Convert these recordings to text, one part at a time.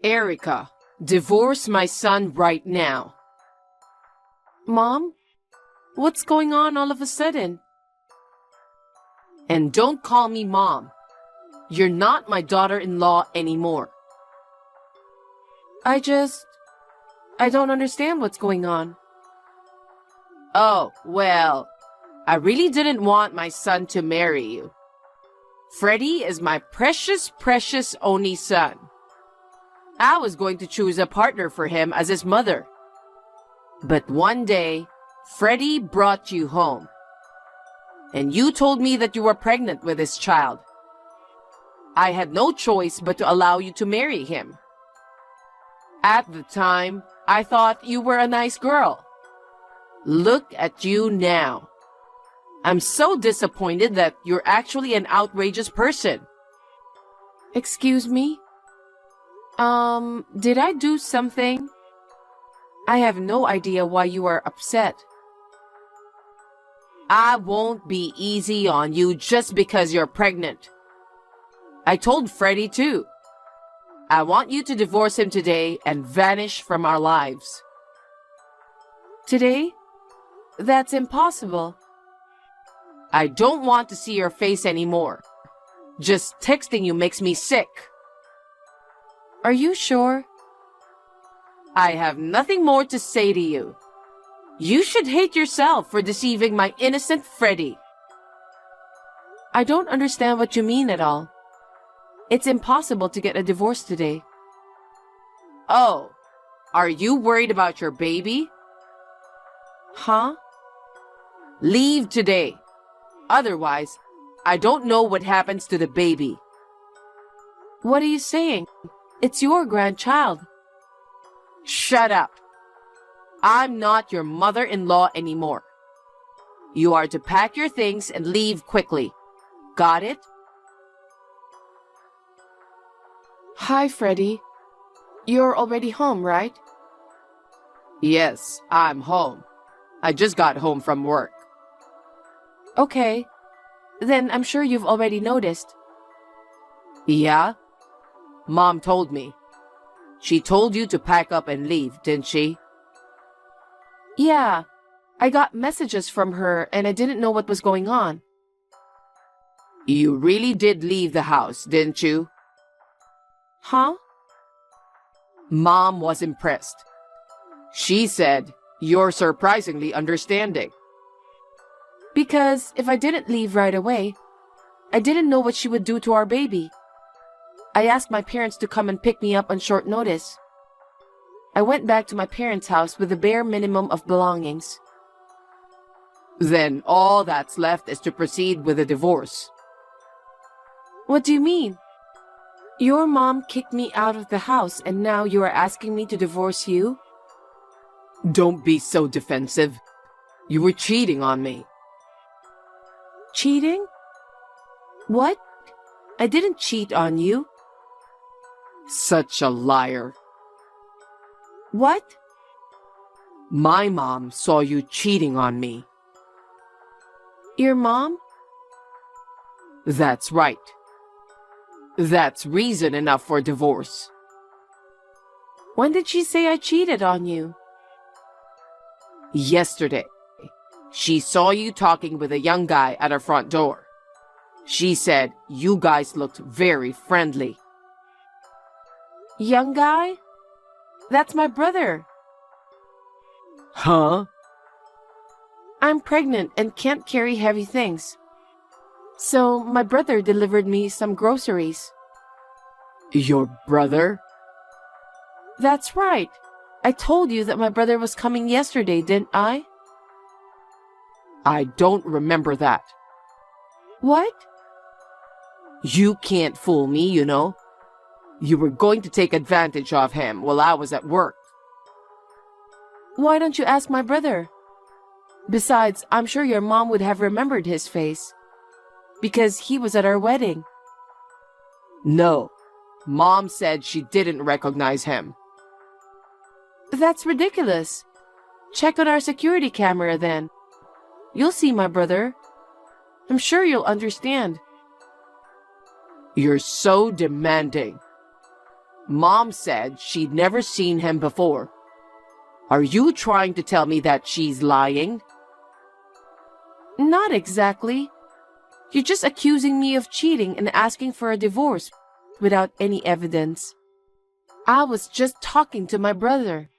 Erica, divorce my son right now. Mom? What's going on all of a sudden? And don't call me Mom. You're not my daughter-in-law anymore. I don't understand what's going on. Oh, well, I really didn't want my son to marry you. Freddie is my precious, precious only son. I was going to choose a partner for him as his mother. But one day, Freddie brought you home. And you told me that you were pregnant with his child. I had no choice but to allow you to marry him. At the time, I thought you were a nice girl. Look at you now. I'm so disappointed that you're actually an outrageous person. Excuse me? Did I do something? I have no idea why you are upset. I won't be easy on you just because you're pregnant. I told Freddie too. I want you to divorce him today and vanish from our lives. Today? That's impossible. I don't want to see your face anymore. Just texting you makes me sick. Are you sure? I have nothing more to say to you. You should hate yourself for deceiving my innocent Freddie. I don't understand what you mean at all. It's impossible to get a divorce today. Oh, are you worried about your baby? Huh? Leave today. Otherwise, I don't know what happens to the baby. What are you saying? It's your grandchild. Shut up. I'm not your mother-in-law anymore. You are to pack your things and leave quickly. Got it? Hi, Freddie. You're already home, right? Yes, I'm home. I just got home from work. Okay. Then I'm sure you've already noticed. Yeah? Mom told me. She told you to pack up and leave, didn't she? Yeah. I got messages from her and I didn't know what was going on. You really did leave the house, didn't you? Huh? Mom was impressed. She said, you're surprisingly understanding. Because if I didn't leave right away, I didn't know what she would do to our baby. I asked my parents to come and pick me up on short notice. I went back to my parents' house with the bare minimum of belongings. Then all that's left is to proceed with a divorce. What do you mean? Your mom kicked me out of the house and now you are asking me to divorce you? Don't be so defensive. You were cheating on me. Cheating? What? I didn't cheat on you. Such a liar. What? My mom saw you cheating on me. Your mom? That's right. That's reason enough for divorce. When did she say I cheated on you? Yesterday. She saw you talking with a young guy at our front door. She said you guys looked very friendly. Young guy? That's my brother. Huh? I'm pregnant and can't carry heavy things. So my brother delivered me some groceries. Your brother? That's right. I told you that my brother was coming yesterday, didn't I? I don't remember that. What? You can't fool me, you know. You were going to take advantage of him while I was at work. Why don't you ask my brother? Besides, I'm sure your mom would have remembered his face. Because he was at our wedding. No. Mom said she didn't recognize him. That's ridiculous. Check on our security camera then. You'll see my brother. I'm sure you'll understand. You're so demanding. Mom said she'd never seen him before. Are you trying to tell me that she's lying? Not exactly. You're just accusing me of cheating and asking for a divorce without any evidence. I was just talking to my brother.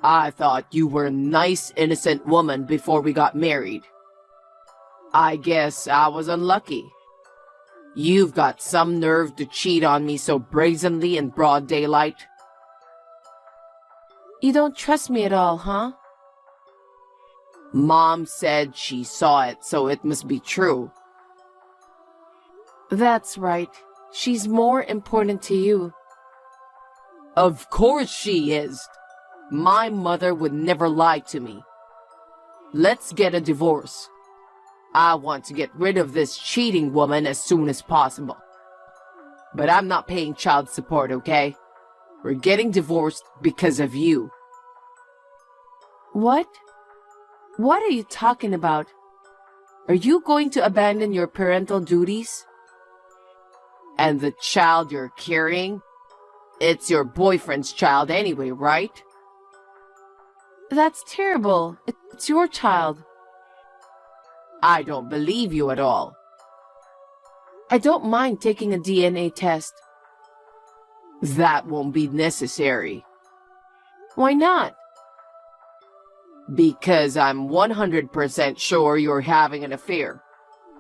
I thought you were a nice, innocent woman before we got married. I guess I was unlucky. You've got some nerve to cheat on me so brazenly in broad daylight. You don't trust me at all, huh? Mom said she saw it, so it must be true. That's right. She's more important to you. Of course she is. My mother would never lie to me. Let's get a divorce. I want to get rid of this cheating woman as soon as possible. But I'm not paying child support, okay? We're getting divorced because of you. What? What are you talking about? Are you going to abandon your parental duties? And the child you're carrying? It's your boyfriend's child anyway, right? That's terrible. It's your child. I don't believe you at all. I don't mind taking a DNA test. That won't be necessary. Why not? Because I'm 100% sure you're having an affair.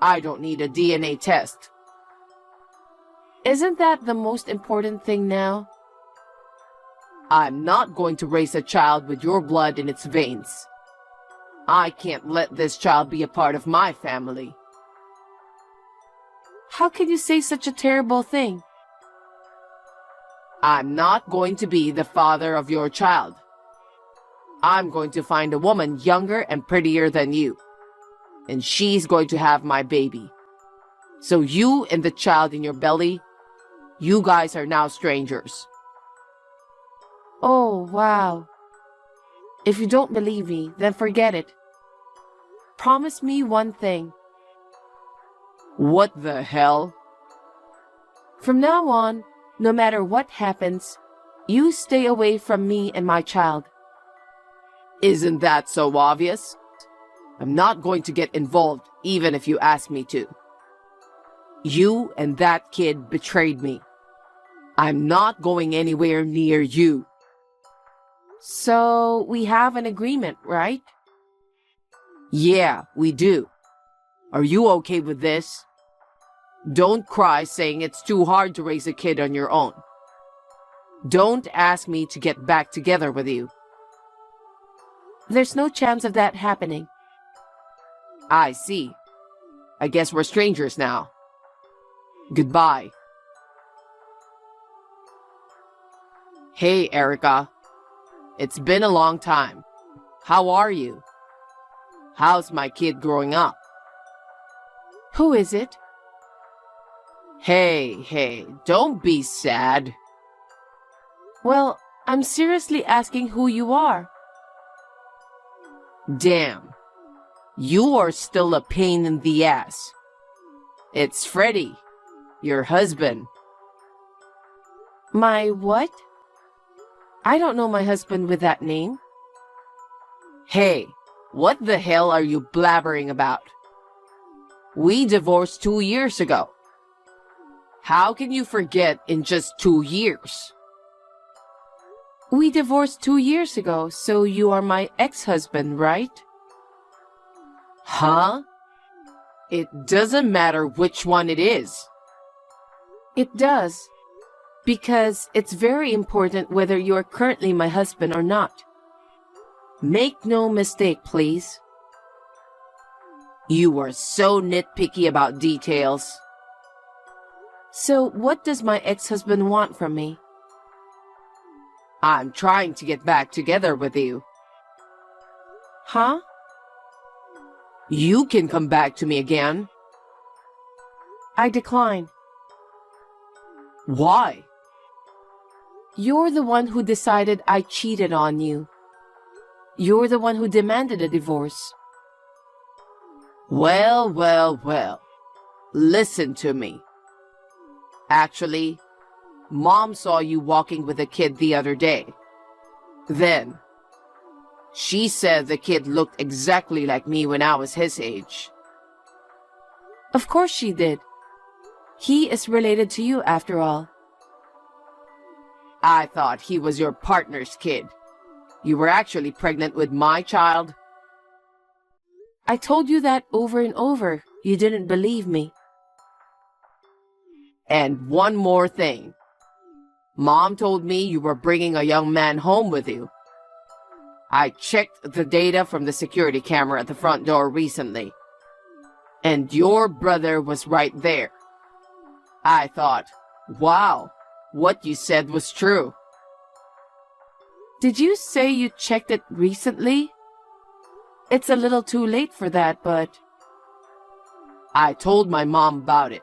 I don't need a DNA test. Isn't that the most important thing now? I'm not going to raise a child with your blood in its veins. I can't let this child be a part of my family. How can you say such a terrible thing? I'm not going to be the father of your child. I'm going to find a woman younger and prettier than you. And she's going to have my baby. So you and the child in your belly, you guys are now strangers. Oh, wow. If you don't believe me, then forget it. Promise me one thing. What the hell? From now on, no matter what happens, you stay away from me and my child. Isn't that so obvious? I'm not going to get involved, even if you ask me to. You and that kid betrayed me. I'm not going anywhere near you. So, we have an agreement, right? Yeah, we do. Are you okay with this? Don't cry saying it's too hard to raise a kid on your own. Don't ask me to get back together with you. There's no chance of that happening. I see. I guess we're strangers now. Goodbye. Hey, Erica. It's been a long time. How are you? How's my kid growing up? Who is it? Hey, don't be sad. Well, I'm seriously asking who you are. Damn. You are still a pain in the ass. It's Freddie, your husband. My what? I don't know my husband with that name. Hey, what the hell are you blabbering about? We divorced 2 years ago. How can you forget in just 2 years? We divorced 2 years ago, so you are my ex-husband, right? Huh? It doesn't matter which one it is. It does. Because it's very important whether you are currently my husband or not. Make no mistake, please. You are so nitpicky about details. So what does my ex-husband want from me? I'm trying to get back together with you. Huh? You can come back to me again. I decline. Why? You're the one who decided I cheated on you. You're the one who demanded a divorce. Well. Listen to me. Actually, Mom saw you walking with a kid the other day. Then, she said the kid looked exactly like me when I was his age. Of course she did. He is related to you after all. I thought he was your partner's kid. You were actually pregnant with my child. I told you that over and over. You didn't believe me. And one more thing. Mom told me you were bringing a young man home with you. I checked the data from the security camera at the front door recently. And your brother was right there. I thought, wow, what you said was true. Did you say you checked it recently? It's a little too late for that, but... I told my mom about it.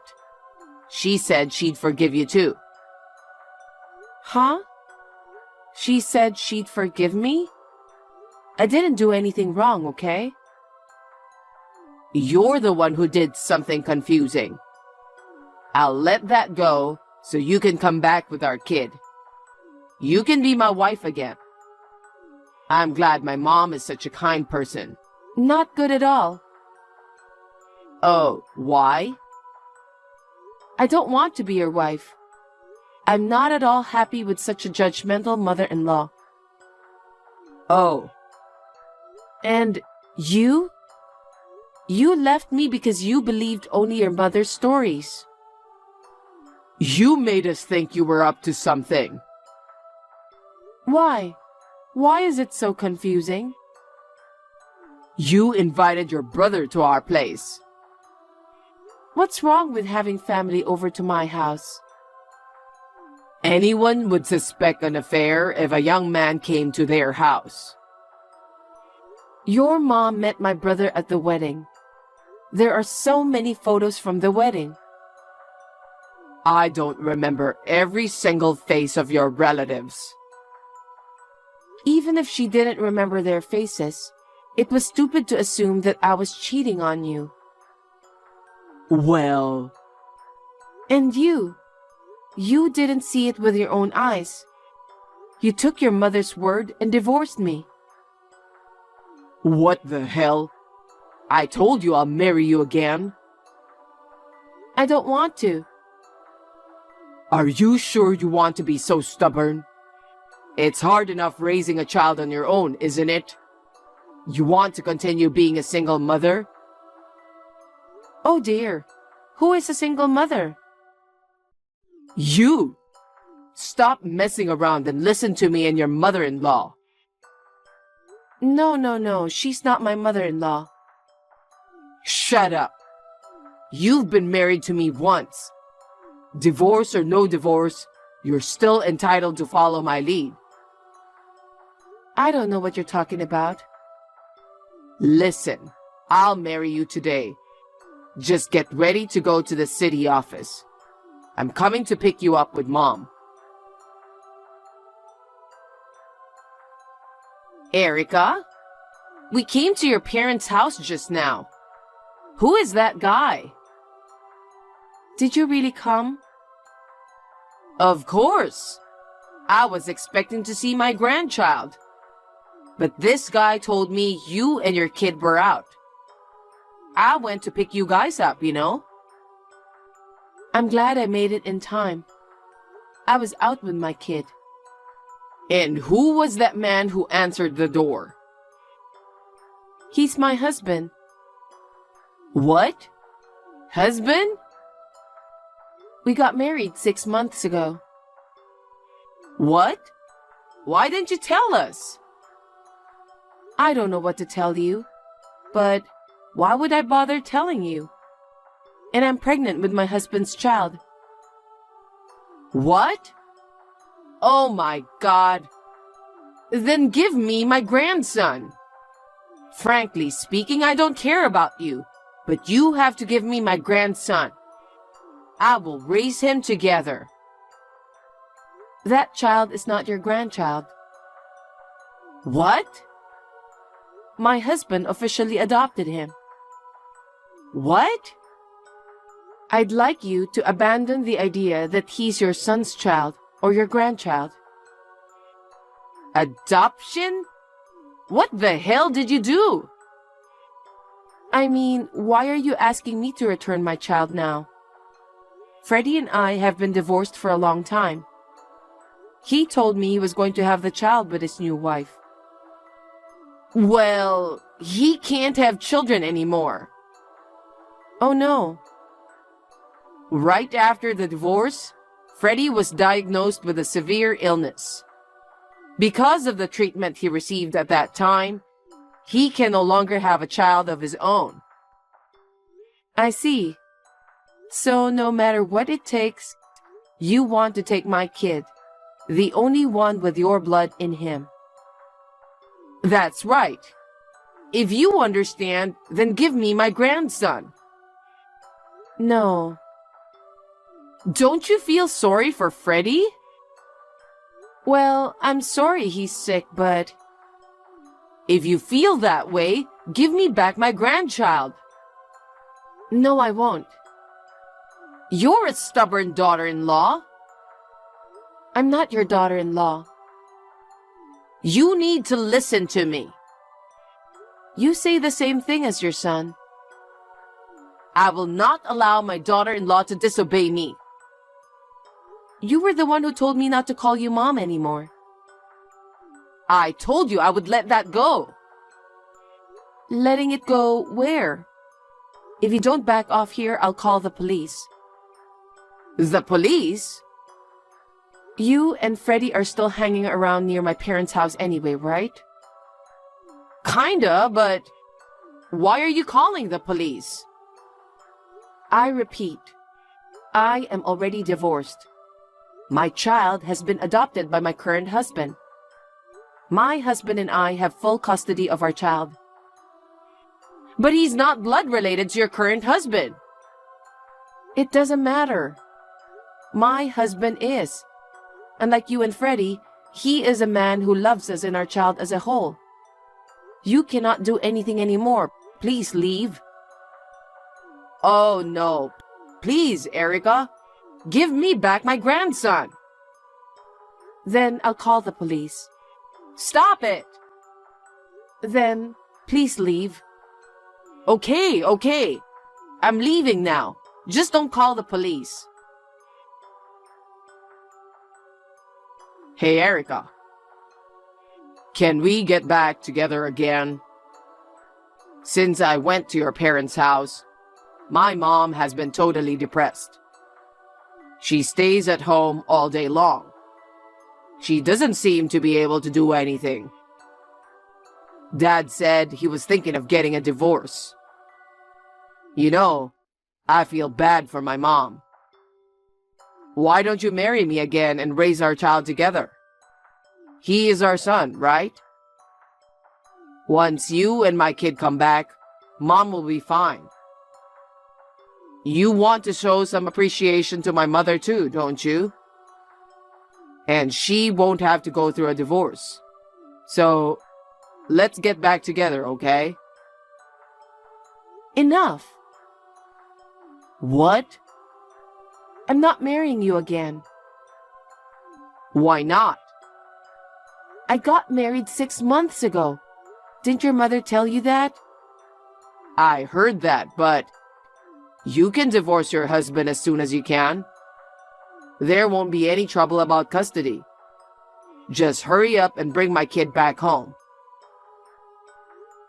She said she'd forgive you too. Huh? She said she'd forgive me? I didn't do anything wrong, okay? You're the one who did something confusing. I'll let that go so you can come back with our kid. You can be my wife again. I'm glad my mom is such a kind person. Not good at all. Oh, why? I don't want to be your wife. I'm not at all happy with such a judgmental mother-in-law. Oh. And you? You left me because you believed only your mother's stories. You made us think you were up to something. Why? Why is it so confusing? You invited your brother to our place. What's wrong with having family over to my house? Anyone would suspect an affair if a young man came to their house. Your mom met my brother at the wedding. There are so many photos from the wedding. I don't remember every single face of your relatives. Even if she didn't remember their faces, it was stupid to assume that I was cheating on you. Well... And you didn't see it with your own eyes. You took your mother's word and divorced me. What the hell? I told you I'll marry you again. I don't want to. Are you sure you want to be so stubborn? It's hard enough raising a child on your own, isn't it? You want to continue being a single mother? Oh dear, who is a single mother? You! Stop messing around and listen to me and your mother-in-law. No, she's not my mother-in-law. Shut up. You've been married to me once. Divorce or no divorce, you're still entitled to follow my lead. I don't know what you're talking about. Listen, I'll marry you today. Just get ready to go to the city office. I'm coming to pick you up with Mom. Erica? We came to your parents' house just now. Who is that guy? Did you really come? Of course. I was expecting to see my grandchild. But this guy told me you and your kid were out. I went to pick you guys up, you know. I'm glad I made it in time. I was out with my kid. And who was that man who answered the door? He's my husband. What? Husband? We got married 6 months ago. What? Why didn't you tell us? I don't know what to tell you, but why would I bother telling you? And I'm pregnant with my husband's child. What? Oh my God. Then give me my grandson. Frankly speaking, I don't care about you, but you have to give me my grandson. I will raise him together. That child is not your grandchild. What? My husband officially adopted him. What? I'd like you to abandon the idea that he's your son's child or your grandchild. Adoption? What the hell did you do? I mean, why are you asking me to return my child now? Freddie and I have been divorced for a long time. He told me he was going to have the child with his new wife. Well, he can't have children anymore. Oh no. Right after the divorce, Freddie was diagnosed with a severe illness. Because of the treatment he received at that time, he can no longer have a child of his own. I see. So no matter what it takes, you want to take my kid, the only one with your blood in him. That's right. If you understand, then give me my grandson. No. Don't you feel sorry for Freddie? Well, I'm sorry he's sick, but... If you feel that way, give me back my grandchild. No, I won't. You're a stubborn daughter-in-law. I'm not your daughter-in-law. You need to listen to me. You say the same thing as your son. I will not allow my daughter-in-law to disobey me. You were the one who told me not to call you mom anymore. I told you I would let that go. Letting it go where? If you don't back off here, I'll call the police. The police? You and Freddie are still hanging around near my parents' house anyway, right? Kinda, but why are you calling the police? I repeat, I am already divorced. My child has been adopted by my current husband. My husband and I have full custody of our child. But he's not blood related to your current husband. It doesn't matter. My husband is. Unlike you and Freddie, he is a man who loves us and our child as a whole. You cannot do anything anymore. Please leave. Oh no. Please, Erica. Give me back my grandson. Then I'll call the police. Stop it. Then please leave. Okay. I'm leaving now. Just don't call the police. Hey, Erica. Can we get back together again? Since I went to your parents' house, my mom has been totally depressed. She stays at home all day long. She doesn't seem to be able to do anything. Dad said he was thinking of getting a divorce. You know, I feel bad for my mom. Why don't you marry me again and raise our child together? He is our son, right? Once you and my kid come back, Mom will be fine. You want to show some appreciation to my mother too, don't you? And she won't have to go through a divorce. So, let's get back together, okay? Enough. What? I'm not marrying you again. Why not? I got married 6 months ago. Didn't your mother tell you that? I heard that, but you can divorce your husband as soon as you can. There won't be any trouble about custody. Just hurry up and bring my kid back home.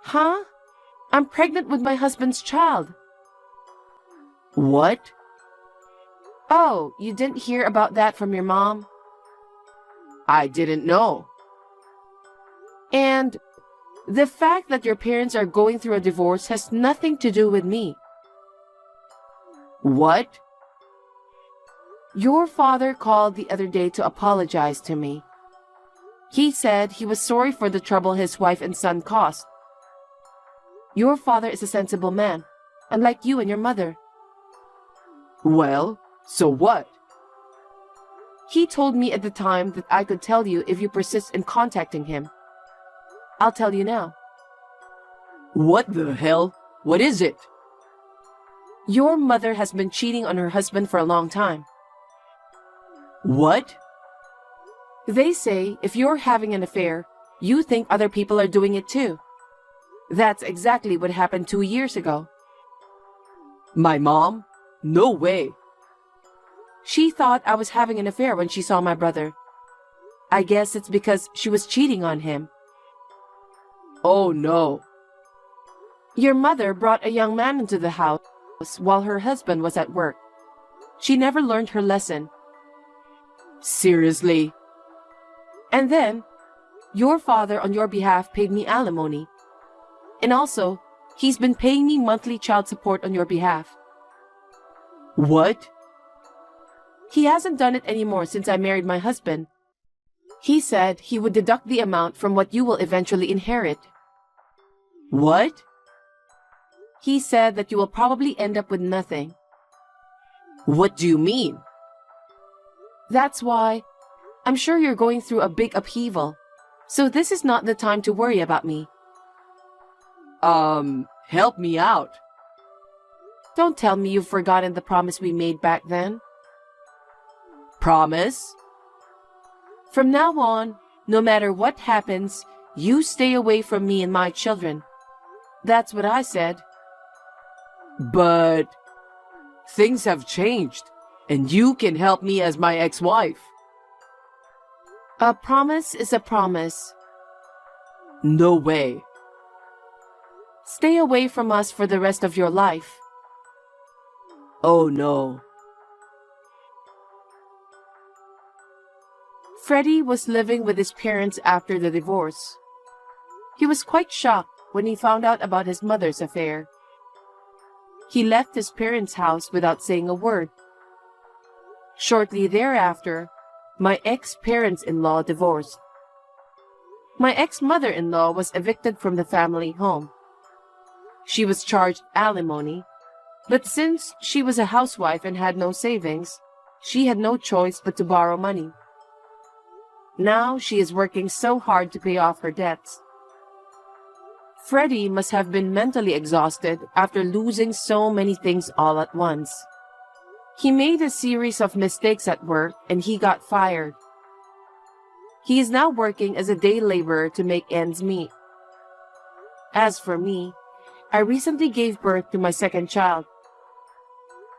Huh? I'm pregnant with my husband's child. What? Oh, you didn't hear about that from your mom? I didn't know. And the fact that your parents are going through a divorce has nothing to do with me. What? Your father called the other day to apologize to me. He said he was sorry for the trouble his wife and son caused. Your father is a sensible man, unlike you and your mother. Well, so what? He told me at the time that I could tell you if you persist in contacting him. I'll tell you now. What the hell? What is it? Your mother has been cheating on her husband for a long time. What? They say if you're having an affair, you think other people are doing it too. That's exactly what happened 2 years ago. My mom? No way. She thought I was having an affair when she saw my brother. I guess it's because she was cheating on him. Oh no. Your mother brought a young man into the house while her husband was at work. She never learned her lesson. Seriously? And then, your father on your behalf paid me alimony. And also, he's been paying me monthly child support on your behalf. What? He hasn't done it anymore since I married my husband. He said he would deduct the amount from what you will eventually inherit. What? He said that you will probably end up with nothing. What do you mean? That's why I'm sure you're going through a big upheaval. So this is not the time to worry about me. Help me out. Don't tell me you've forgotten the promise we made back then. Promise? From now on, no matter what happens, you stay away from me and my children. That's what I said. But things have changed, and you can help me as my ex-wife. A promise is a promise. No way. Stay away from us for the rest of your life. Oh no. Freddie was living with his parents after the divorce. He was quite shocked when he found out about his mother's affair. He left his parents' house without saying a word. Shortly thereafter, my ex-parents-in-law divorced. My ex-mother-in-law was evicted from the family home. She was charged alimony, but since she was a housewife and had no savings, she had no choice but to borrow money. Now she is working so hard to pay off her debts. Freddie must have been mentally exhausted after losing so many things all at once. He made a series of mistakes at work and he got fired. He is now working as a day laborer to make ends meet. As for me, I recently gave birth to my second child.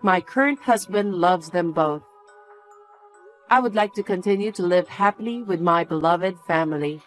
My current husband loves them both. I would like to continue to live happily with my beloved family.